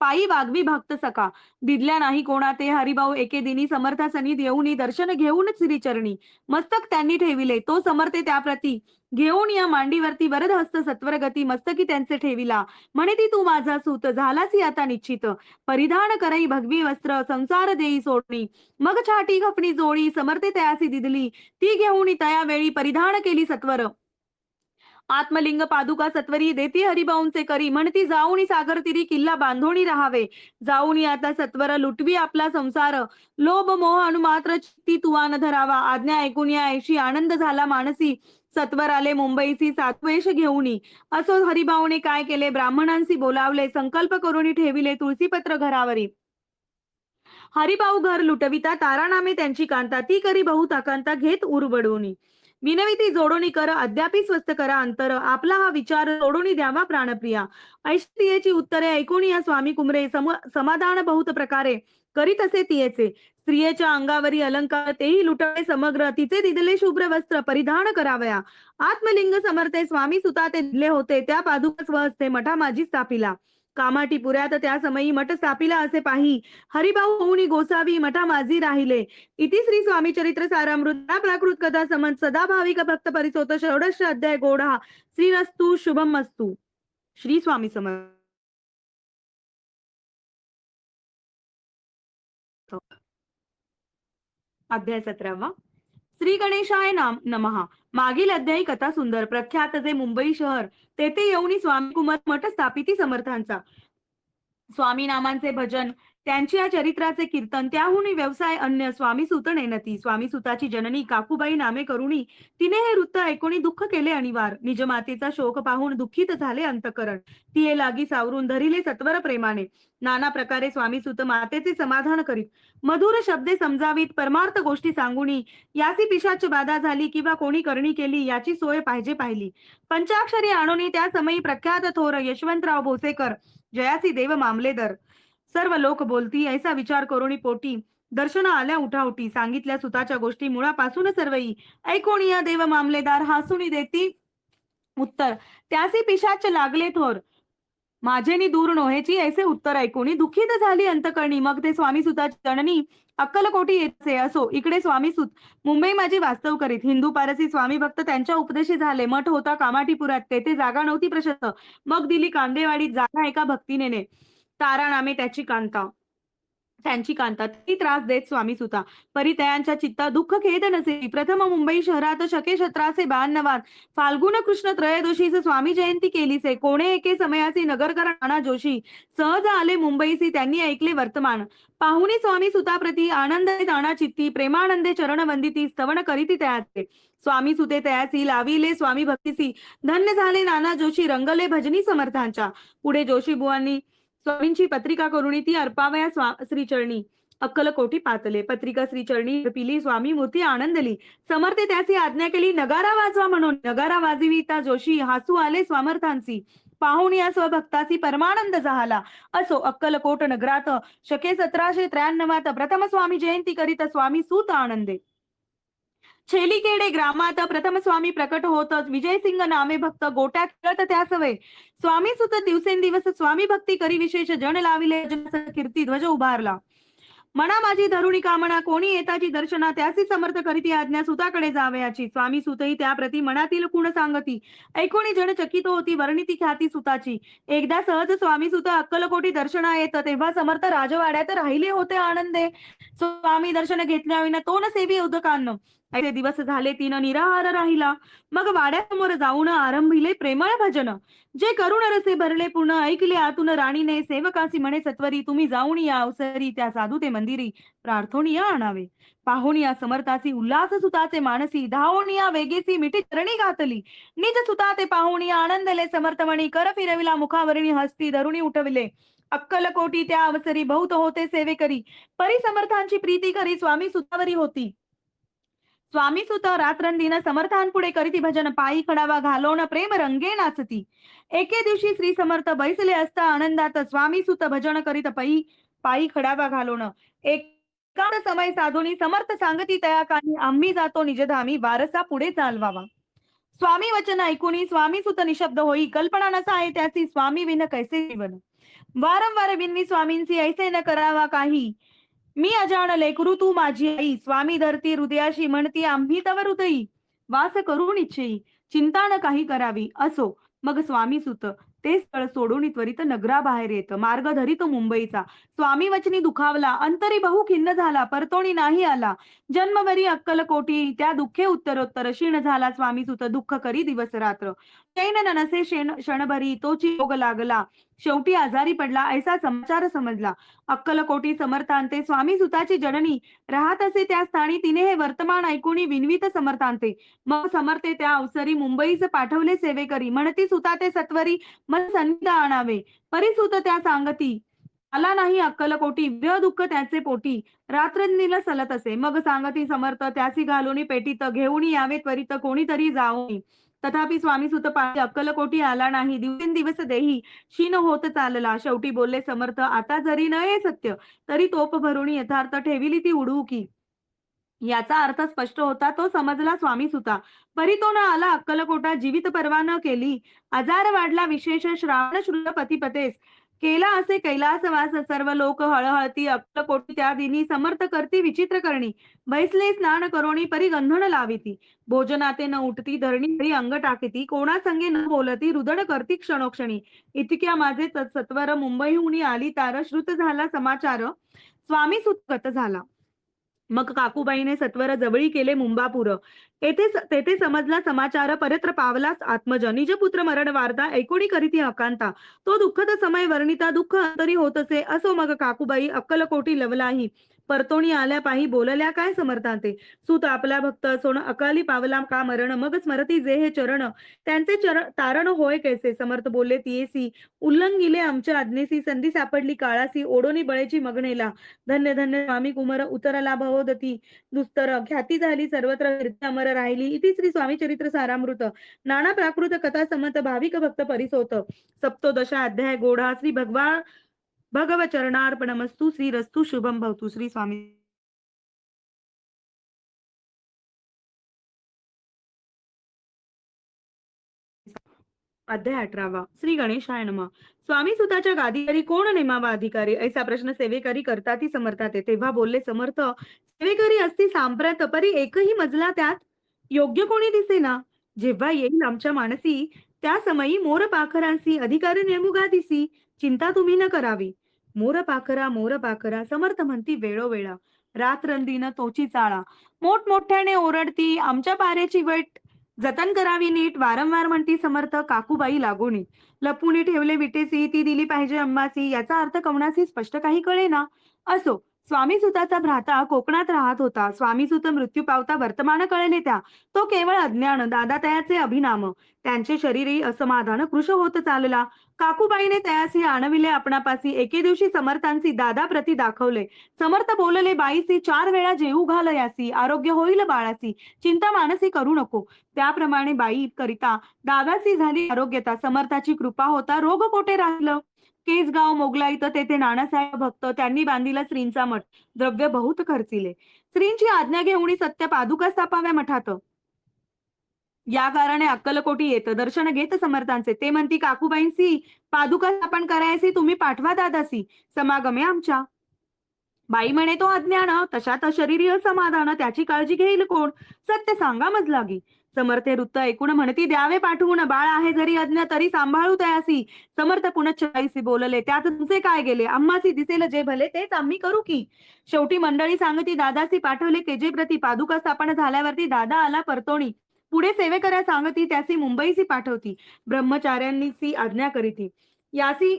पायी वागवी भक्त सखा. दिदल्या नाही कोणा ते हरिभाऊ एके दिनी समर्थासनी देऊनी दर्शन घेऊन श्रीचरणी मस्तक त्यांनी ठेविले तो समर्थे त्याप्रती घेऊन या मांडीवरती वरद हस्त सत्वरगती मस्तकी त्यांचे ठेविला म्हणे ती तू माझा सूत झालासी आता निश्चित परिधान करई भगवी वस्त्र संसार देई सोडणी मग छाटी खपणी जोडी समर्थे तयासी दिदली ती घेऊन तया वेळी परिधान केली सत्वर आत्मलिंग पादुका सत्वरी देती हरिभाऊंचे करी म्हणती जाऊनी सागर तिरी किल्ला बांधोणी राहावे जाऊनी आता सत्वर लुटवी आपला संसार लोभ मोह अनुमात्र चित्ती तुवान धरावा आज्ञा ऐकून या ऐशी आनंद झाला मानसी सत्वर आले मुंबईची सात्वेश घेऊनी असो हरिभाऊने काय केले ब्राह्मणांशी बोलावले संकल्प करून ठेविले तुळशीपत्र घरावरी हरिभाऊ घर लुटविता तारानामे त्यांची कांता ती करी बहु ताकांता घेत उरबडवणी विनविती जोडोनी कर अद्यापी स्वस्त करा अंतर आपला हा विचार जोडोनी द्यावा प्राणप्रिया ऐश्वर्याची उत्तरे ऐकून या स्वामी कुमरे समाधान बहुत प्रकारे करीत असे तियेचे स्त्रियेच्या अंगावरी अलंकार तेही लुटवे समग्र तिचे दिदले शुभ्र वस्त्र परिधान करावया आत्मलिंग समर्थे स्वामी सुता ते दिले होते त्या पादुका स्वहस्ते मठा माझी स्थापिला कामाटी पुऱ्यात त्या समयी मठ स्थापिला असे पाही हरिभाऊ होऊनी गोसावी मठा माझी राहिले इति श्री स्वामी चरित्र सारामृत प्राकृत कथा समंत सदा भाविक भक्त परिसोत षोडश अध्याय गोढा श्रीरस्तु शुभम अस्तु श्री स्वामी समर्थ. अध्याय 17 श्री गणेशाय नमः. मागील अध्यायी कथा सुंदर प्रख्यात जे मुंबई शहर तेथे येऊनी स्वामी कुमार मठ स्थापिती समर्थांचा स्वामी नामांचे भजन त्यांची या चरित्राचे कीर्तन त्याहून व्यवसाय अन्य स्वामी सुत नेनती स्वामी सुताची जननी काकूबाई नामे करुणी तिने हे वृत्त ऐकून दुःख केले अनिवार निज मातेचा शोक पाहून दुःखित झाले अंतकरण ती लागी सावरून धरिले सत्वर प्रेमाने नाना प्रकारे स्वामी सुत मातेचे समाधान करीत मधुर शब्दे समजावीत परमार्थ गोष्टी सांगुनी याची पिशाच बाधा झाली किंवा कोणी करणी केली याची सोय पाहिली पंचाक्षरी आणोनी त्या समयी प्रख्यात थोर यशवंतराव भोसेकर जयासी देव मामलेदर सर्व लोक बोलती ऐसा विचार करोनी पोटी दर्शन आल्या उठाउठी सांगितल्या सुताच्या गोष्टी मुळापासून सर्वई ऐकोणी या देव मामलेदार हासुनी देती उत्तर त्यासी पिशाच लागले थोर माझेनी दूर नोहेची ऐसे उत्तर ऐकून दुःखित झाली अंतकरणी मग ते स्वामी सुताची जननी अक्कलकोटी येते असो इकडे स्वामी सुत मुंबई माझी वास्तव करीत हिंदू पारसी स्वामी भक्त त्यांच्या उपदेशी झाले मठ होता कामाठीपुरात तेथे जागा नव्हती प्रशस्त मग दिली कांदेवाडीत जागा एका भक्तीने तारा नामे त्यांची कांता ती त्रास देत स्वामी सुता परितयांच्या चित्ता दुःख खेद नसे प्रथम मुंबई शहरात शके 1752 फाल्गुन कृष्ण त्रयोदशीच स्वामी जयंती केलीसे कोणे एके समयासी नगरकर नाना जोशी सहज आले मुंबईसी त्यांनी ऐकले वर्तमान पाहुणी स्वामी सुताप्रती आनंद नाना चित्ती प्रेमानंदे चरण वंदिती स्तवन करीती तयाचे स्वामी सुते तयासी लाविले स्वामी भक्तीसी धन्य झाले नाना जोशी रंगले भजनी समर्थांच्या पुढे जोशी बुवांनी स्वामींची पत्रिका करुणी ती अर्पावया श्रीचरणी अक्कलकोटी पातले पत्रिका श्रीचरणी पिली स्वामी मूर्ती आनंदली समर्थे त्याची आज्ञा केली नगारा वाजवा म्हणून नगारा वाजविता जोशी हासू आले स्वामर्थांसी पाहून या स्वभक्तासी परमानंद झाला असो अक्कलकोट नगरात शके 1793 प्रथम स्वामी जयंती करीत स्वामी सूत आनंदे छेलीकेडे ग्रामात प्रथम स्वामी प्रकट होतच विजयसिंग नामे भक्त गोट्यात खेळत त्या सवय स्वामी सुत दिवसेंदिवस स्वामी भक्ती करी विशेष जन लाविले कीर्ती ध्वज उभारला मना माझी धरुणी कामना कोणी येताची दर्शना त्यासी समर्थ करीती आज्ञा सुताकडे जावयाची स्वामी सुतही त्याप्रती मनातील गुण सांगती ऐकोणी जन चकित होती वर्णिती ख्याती सुताची एकदा सहज स्वामी सुत अक्कलकोटी दर्शना येत तेव्हा समर्थ राजवाड्यात राहिले होते आनंदे स्वामी दर्शन घेतल्याविना तो न सेवी उदकान्न ऐसे दिवस झाले तीन निराहार राहिला मग वाड्यासमोर जाऊन आरंभिले प्रेमळ भजन जे करुण रसे भरले पूर्ण ऐकले आतून राणीने सेवकासी म्हणे सत्वरी तुम्ही जाऊन या अवसरी त्या साधू ते मंदिरी प्रार्थोनी या आणावे पाहुणी या समर्थासी उल्हास सुताचे मानसी धावून या वेगेसी मिठी चरणी घातली निज सुता ते पाहुणी आनंदले समर्थमणी कर फिरविला मुखावरणी हस्ती धरुणी उठविले अक्कलकोटी त्या अवसरी बहुत होते सेवेकरी परी समर्थांची प्रीती करी स्वामी सुतावरी होती स्वामी सुत रात्रंदिन समर्थांपुढे करीती भजन पायी खडावा घालवण प्रेम रंगे नाचती एके दिवशी श्री समर्थ बैसले असता आनंदात स्वामी सुत भजन करीत पायी खडावा घालवण एकांत समय साधुनी समर्थ सांगती तया काही आम्ही जातो निजधामी वारसा पुढे चालवावा स्वामी वचन ऐकूनी स्वामी सुत निशब्द होई कल्पना नसा आहे त्याची स्वामी विन कैसे जीवन वारंवार बिनवी स्वामींची ऐसे न करावा काही. मी अजाण लेकरू तू माझी आई. स्वामी धरती हृदयाशी म्हणती आम्ही तव हृदयी. वास करून इच्छेई चिंता न काही करावी. असो मग स्वामी सुत ते स्थळ सोडून त्वरित नगराबाहेर येत. मार्ग धरित मुंबईचा. स्वामी वचनी दुखावला. अंतरी बहु खिन्न झाला. परतोणी नाही आला. जन्मभरी अक्कलकोटी त्या दुःखे उत्तरोत्तर. क्षीण झाला स्वामी सुत दुःख करी दिवस रात्र. चैन न नसे क्षणभरी तोची रोग लागला. शेवटी आजारी पडला ऐसा समाचार समजला. अक्कलकोटी समर्थांते स्वामी सुताची जननी राहत असे त्या स्थानी. तिने हे वर्तमान ऐकुनी विनवित समर्थांते. मग समर्थे त्या अवसरी मुंबईस पाठवले सेवेकरी. म्हणती सुता ते सत्वरी मन सन्निध आणावे. परिसुत त्या सांगती आला नाही अक्कलकोटी. विरह दुःख त्याचे पोटी. रात्रंदिवस सलत असे. मग सांगती समर्थ त्यासी घालूनी पेटीत. घेऊन यावे त्वरित कोणीतरी जाऊनी. तथापि स्वामी सुत पाठी अक्कलकोटी आला नाही. दिवसेंदिवस देही क्षीण होत चालला. शेवटी बोलले समर्थ आता जरी न ये सत्य तरी तोप भरून यथार्थ ठेविली ती उडवू की. याचा अर्थ स्पष्ट होता तो समजला स्वामी सुता. परी तो न आला अक्कलकोटा. जीवित परवा न केली. आजार वाढला विशेष. श्रावण शुद्ध पतिपतेस केला असे कैलासवास. सर्व लोक हळहळती. अक्कलकोटी त्या दिनी समर्थ करती विचित्र करणी. बैसले स्नान करोणी परी गंधण लाविती. भोजनाते न उठती धरणी तरी अंग टाकीती. कोणा संगे न बोलती रुदन करती क्षणोक्षणी. इतक्या माझे सत्वर मुंबईहून आली तार. श्रुत झाला समाचार स्वामी सुतगत झाला. मग काकूबाईने सत्वर जवळी केले मुंबापूर. तेथे समजला समाचार परत्र पावलास आत्मज. निजपुत्र मरण वार्ता ऐकोणी करीती अकांता. तो दुःखद समय वर्णिता दुःख अंतरी होत असे. असो मग काकूबाई अक्कलकोटी लवलाही. परतोणी आल्या पाही बोलल्या काय समर्थांते. सूत आपला भक्त सोन अकाली पावला का मरण. मग स्मरती जे हे चरण त्यांचे तारण होय कैसे. समर्थ बोलले तियेसी उल्लंघिले आमच्या आज्ञेसी. संधी सापडली काळासी ओढोनी बळेची मगणेला. धन्य धन्य स्वामी कुमर उतरला भवोदती दुस्तर. ख्याती झाली सर्वत्र कीर्ती अमर राहिली. इति श्री स्वामी चरित्र सारामृत. नाना प्राकृत कथा समत भाविक भक्त परिसोत. सप्तोदशा अध्याय गोढा. श्री भगव चरणार्पणमस्तु. श्री रस्तु शुभम भवतु. श्री स्वामी. अध्याय 18वा. श्री गणेशाय नमः. स्वामी सुताच्या गादीवरी कोण नेमावा अधिकारी ऐसा प्रश्न सेवेकरी करताती समर्थाते. तेव्हा बोलले समर्थ सेवेकरी असती सांप्रत परी एकही मजला त्यात योग्य कोणी दिसेना. जेव्हा येईल आमच्या मानसी त्या समयी मोर पाखरांसी अधिकारी नेमू गादीसी. चिंता तुम्ही न करावी. मोर पाखरा समर्थ म्हणती वेळोवेळा. रात्रंदिन तोची चाळा. मोठमोठ्याने ओरडती आमच्या पाऱ्याची वेट जतन करावी नीट. वारंवार म्हणती समर्थ काकूबाई लागोनी. लपूनी ठेवले विटेसी ती दिली पाहिजे अम्मासी. याचा अर्थ कवणासी स्पष्ट काही कळेना. असो स्वामी सुताचा भ्राता कोकणात राहत होता. स्वामी सुत मृत्यू पावता वर्तमान कळले त्या. तो केवळ अज्ञान दादा तयाचे अभिनाम. त्यांचे शरीरही असमाधान कृश होत चालला. काकूबाईने तयासी आणविले आपणापासी. एके दिवशी समर्थांची दादा प्रती दाखवले. समर्थ बोलले बाईसी 4 वेळा जेऊ घाल यासी. आरोग्य होईल बाळासी. चिंता मानसी करू नको. त्याप्रमाणे बाई करिता दादासी झाली आरोग्यता. समर्थाची कृपा होता रोग कोठे राहिलं. केसगाव मोगला इथं तेथे नानासाहेब भक्त त्यांनी बांधिला श्रींचा मठ. द्रव्य बहुत खर्चिले. श्रींची आज्ञा घेऊन सत्य पादुका स्थापाव्या मठात. या कारणे अक्कलकोटी येत दर्शन घेत समर्थांचे. ते म्हणती काकूबाईंसी पादुका स्थापन करायसी तुम्ही पाठवा दादासी. समागमे आमच्या. बाई म्हणे तो अज्ञान तशात शरीरी असमाधान त्याची काळजी घेईल कोण. सत्य सांगा मज लागी. समर्थे वृत्त ऐकून म्हणती द्यावे पाठवून. बाळ आहे जरी अज्ञ तरी सांभाळू तयासी. समर्थ पुनश्चराईसी बोलले त्यात तुमचे काय गेले. आम्हासी दिसेल जे भले तेच आम्ही करू की. शेवटी मंडळी सांगती दादासी पाठवले केजे प्रती. पादुका स्थापन झाल्यावरती दादा आला परतोणी. पुढे सेवेकऱ्या सांगती त्यासी मुंबईसी पाठवती. ब्रह्मचार्यांनीसी आज्ञा करीती. यासी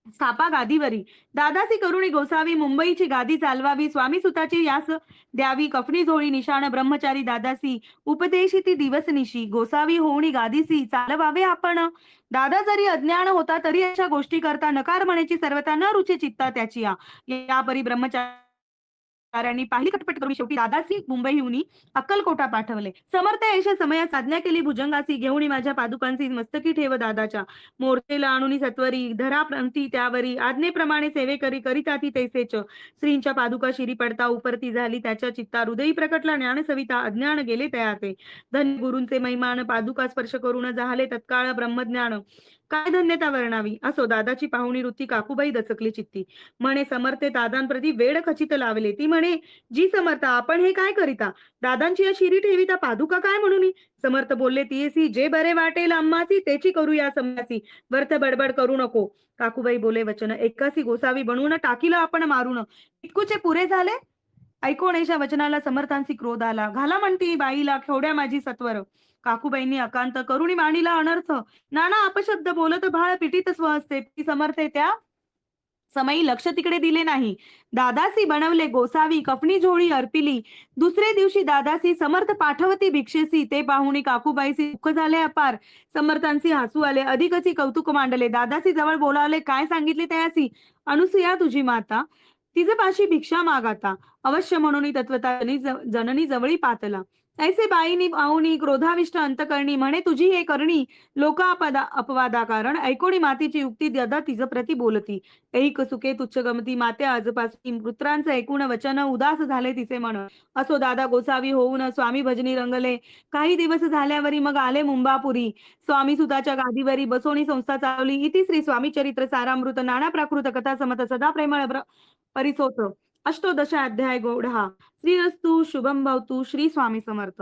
स्थापा गादीवरी. दादासी करुणी गोसावी. मुंबईची गादी चालवावी. स्वामी सुताची यास द्यावी. कफनी झोळी निशाण ब्रह्मचारी दादासी उपदेशी ती दिवस निशी. गोसावी होऊनी गादीसी चालवावे आपण. दादा जरी अज्ञान होता तरी अशा गोष्टी करता नकार म्हणायची सर्वता न रुचे चित्ता त्याची. या परी ब्रह्मचार्यांनी पाहिली कटपट करून शेवटी दादासी मुंबईहून अक्कलकोटा पाठवले. समर्थ ऐशा समयास आज्ञा केली भुजंगासी. घेऊन माझ्या पादुकांची मस्तकी ठेव दादाच्या. मोर्चेला आणून सत्वरी धरा प्रांती त्यावरी. आज्ञेप्रमाणे सेवेकरी करिता ती तैसेच. श्रींच्या पादुका शिरी पडता उपरती झाली त्याच्या चित्ता. हृदयी प्रकटला ज्ञान सविता. अज्ञान गेले तयाते. धन्य गुरूंचे महिमान. पादुका स्पर्श करून झाले तत्काळ ब्रह्मज्ञान. काय धन्यता वर्णावी. असो दादाची पाहुणी वृत्ती काकूबाई दचकली चित्ती. म्हणे समर्थे दादांप्रती वेड खचित लावले. ती म्हणे, जी समर्था आपण हे काय करिता? दादांची या शिरी ठेविता पादुका काय म्हणूनी? समर्थ बोलले तियेसी जे बरे वाटेल आम्हासी तेची करूया संन्यासी. व्यर्थ बडबड करू नको. काकूबाई बोले वचन एकासी गोसावी बनवून टाकीलं आपण मारून. इतकुचे पुरे झाले? ऐकोणेच्या वचनाला समर्थांची क्रोध आला. घाला म्हणती बाईला खेवड्या माझी सत्वर. काकूबाईंनी अकांत करुणी मांडिला अनर्थ. नाना अपशब्द बोलत भाळ पिटीत स्वहस्ते. ती समर्थे त्या समयी लक्ष तिकडे दिले नाही. दादासी बनवले गोसावी कपणी झोळी अर्पिली. दुसरे दिवशी दादासी समर्थ पाठवती भिक्षेसी. ते पाहुणी काकूबाईसी दुःख झाले अपार. समर्थांसी हसू आले अधिकची कौतुक मांडले. दादासी जवळ बोलावले काय सांगितले त्यासी. अनुसुया तुझी माता तिचे पाशी भिक्षा मागाता. अवश्य म्हणून तत्वता जननी जवळी पातला. ऐसे बाईनी पाहुणी क्रोधाविष्ट अंतकरणी म्हणे तुझी हे करणी लोक अपवादा कारण ऐकोणी मातीची युक्ती ददा तिचं प्रती बोलती. ऐक सुखे तुच्छ गमती माते आजपासून पुत्रांचं ऐकून वचन उदास झाले तिचे मन. असो दादा गोसावी होऊन स्वामी भजनी रंगले. काही दिवस झाल्यावरी मग आले मुंबापुरी. स्वामी सुताच्या गादीवरी बसवणी संस्था चालवली. इति श्री स्वामी चरित्र सारामृत नाना प्राकृत कथा समत सदा प्रेमळ परिसोत अष्टोदश अध्याय गोढा. श्रीरस्तु शुभम भवतु. श्री स्वामी समर्थ.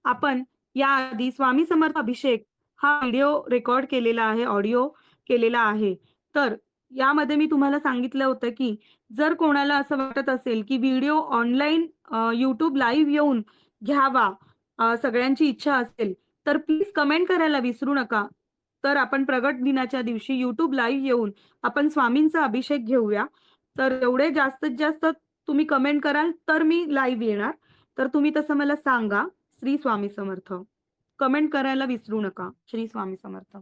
आपण याआधी स्वामी समर्थ अभिषेक हा व्हिडिओ रेकॉर्ड केलेला आहे, ऑडिओ केलेला आहे. तर यामध्ये मी तुम्हाला सांगितलं होतं की जर कोणाला असं वाटत असेल की व्हिडिओ ऑनलाईन YouTube लाईव्ह येऊन घ्यावा, सगळ्यांची इच्छा असेल तर प्लीज कमेंट करायला विसरू नका. तर आपण प्रगट दिनाच्या दिवशी YouTube लाईव्ह येऊन आपण स्वामींचा अभिषेक घेऊया. तर एवढे जास्तीत जास्त तुम्ही कमेंट कराल तर मी लाईव्ह येणार. तर तुम्ही तसं मला सांगा. श्री स्वामी समर्थ. कमेंट करायला विसरू नका. श्री स्वामी समर्थ.